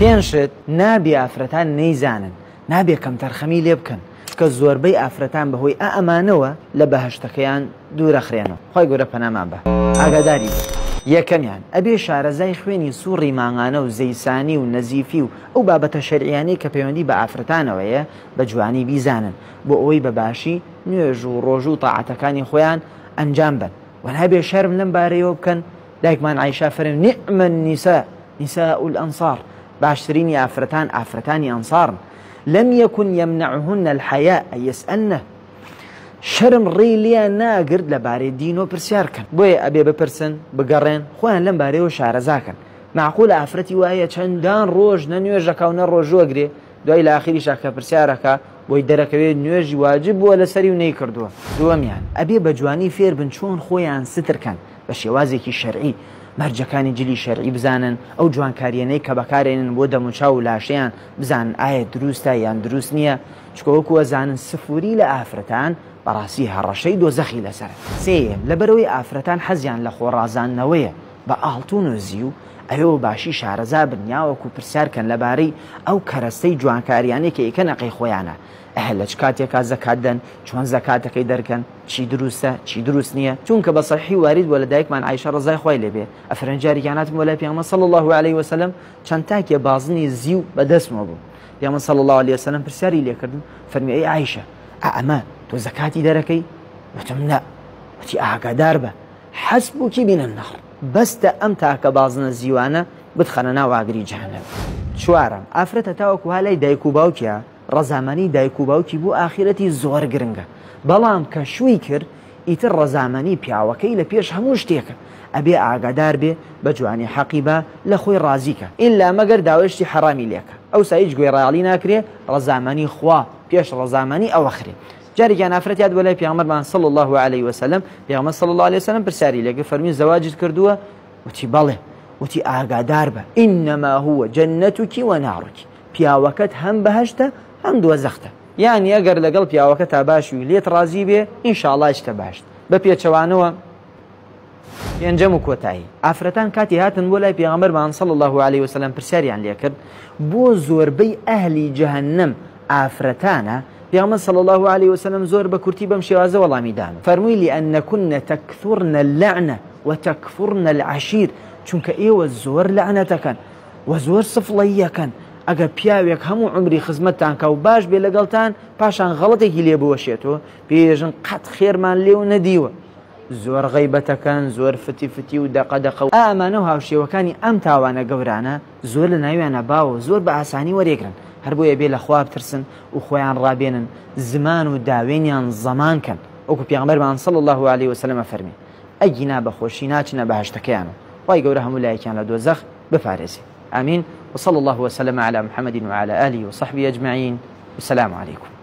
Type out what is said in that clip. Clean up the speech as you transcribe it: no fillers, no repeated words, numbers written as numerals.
پێنجشت نابێ ئافرەتان نەیزانن، نابێ کەم تەرخەمی لێ بکەن کە زۆربەی ئافرەتان بەهۆی ئەمانەوە لە بەهەشتەکەیان دوورەخرێنەوە. خۆی گەورە پەنامان بە. ئاگاداری بە. یەکەمیان ئەبێ شارەزای خوێنی سوڕی ماڭانە و زەیسانی و نەزیفی و ئەو بابەتە شەرعیانەی کە پەیوەندی بە ئافرەتانەوەیە بە جوانی بیزانن بۆ ئەوەی بەباشی نوێژ و ڕۆژ و تاعەتەکانی خۆیان ئەنجام بن. و نابێ شەرم لەم بارەیەوە بکەن. دایکمان عایشا فەرمێ نیعمە النیساء نساء الأنصار، باشترینی ئافرەتان ئافرەتانی ئەنسارن. لم يكن يمنعهن الحياء أن يسألنه، شرم ڕێی لیان ناگرت لەبارەی دین و پرسیارکەن. بۆیە ئەبێ بپرسن بگەڕێن خۆیان لەم بارەیەوە شارەزاکەن. معقول ئافرەتی وایە چەندان ڕۆژ نە نوێژەکە و نە ڕۆژوەگرێ دوای لە ئاخریشا کە پرسیارەکە بۆی دەرەکەوێت نوێژی واجب بووە لەسەری و نەیکردووە. دووەمیان ئەبێ بە جوانی فێر بن چۆن خۆیان سترکەن بە شێوازێکی شەرعی، مەرجەکانی جلی شەرعی بزانن، ئەو جوانکاریانەی کە بەکارێنن بۆ دەموچاو و لاشەیان بزانن ئایا دروستە یان دروست نییە، چکە وەکووە زانن سفوری لە ئافرەتان بەڕاستی هەڕەشەی دۆزەخی لەسەر. سێم لەبەرەوەی ئافرەتان حەزیان لە خۆڕازانەوەیە بە ئاڵتون و زی و ئەوێ باشی شارەزا بنیاوەکو پرسیارکەن لەبارەی ئەو کەرەستەی جوانکاریانەی کە ئیکە نەقەی خۆیانە. لە چ کاتێکا زەکات دەن، چۆن زەکاتەکەی دەرکەن، چی دروستە چی دروست نییە. چونکە بە سەحیح وارد بۆ لە دایکمان عایشە ڕەزای خۆی لێبێ ئەفرەنجاریاناتم بۆ لای پێغەمبەر صلی الله علیه وسلم چەند تاکێ بازنی زی و بەدەستمەوە بوو. پێغەمبەر صلی الله علیه وسلم پرسیاری لێکردن، فەرمی ئەی عایشە ئەمە تۆ زەکاتی دەرەکەی؟ وتم نە. وتی ئاگادار بە حەسبوکی من النار، بەستە ئەم تاکە بازنە زیوانە بتخەنە ناو ئاگری جەهەنەم. چوارم ئافرەتە تاوەکو هەلای دایک و باوکیە ڕەزامەنی دایک و باوکی بۆ ئاخرەتی زۆر گرنگە، بەڵام کە شووی کرد ئیتر ڕەزامەنی پیاوەکەی لە پێش هەموو شتێکە. ئەبێ ئاگادار بێ بە جوانی حەقی بە لە خۆی ڕازیکە، ئیلا مەگەر داوێشتی حەرامی لێکە. ئەو سایج گوێ ڕاڵی ناکرێ، ڕەزامەنی خوا پێش ڕەزامەنی ئەوەخرێ. جارێکیان ئافرەتیات بۆ لای پێغەمبەرمان صلی الله علیه وسلم، پێغەمبەر صلی الله علیه وسلم پرسیاری لێکرد، فەرمی زەواجت کردووە؟ وتی بەڵێ. وتی ئاگادار بە ئینەما هو جەنەتوکی وەناڕوکی، پیاوەکەت هەم بەهەشتە هەم دۆزەختە. یانی ئەگەر لەگەڵ پیاوەکە تا باشی و لێت ڕازی بێ ئینشاءڵڵا شتە باشت. بە پێچەوانەوە پێنجەم و کۆتایی ئافرەتان کاتی هاتن بۆ لای پێغەمبەرمان صلی الله علیه وسلم پرسیاریان لێ کرد بۆ زۆربەی ئەهلی جەهەنەم ئافرەتانە. پێغەمبەر صلی الله علیه وسلم زۆر بە کورتی بەم شێوازە وەڵامی دانا، فەرمووی لئەنەکونە تەکثورنە اللەعنە وتەکفورنە العەشیر، چونکە ئێوە زۆر لەعنەتەکەن و زۆر سفڵەییەکەن. ئەگە پیاوێک هەموو عمری خزمەتتان کە و باش بێ لەگەڵتان پاشان غەڵەتێکی لێ بوەشێتەوە پێژن قەت خێرمان لێو نەدیوە. زۆر غەیبەتەکەن، زۆر فتی و دەقەدەقە و ئامانە و هاوشێوەکانی ئەم تاوانە گەورانە زۆر لە ناویانە باوە زۆر بە ئاسانی وەرێگرن. هەر بۆیە بێ لە خوا بترسن و خۆیان ڕابێنن، زمان و داوێنیان زەمانکەن. وەکو پێغەمبەرمان صلی الله علیه وسلم فەرمی ئەگینا بەخۆشی ناچنە بەهەشتەکەیانەوە، خی گەورە هەموو لایەکیان لە دۆزەخ بپارێزێ. آمين. وصلى الله وسلم على محمد وعلى آله وصحبه أجمعين. والسلام عليكم.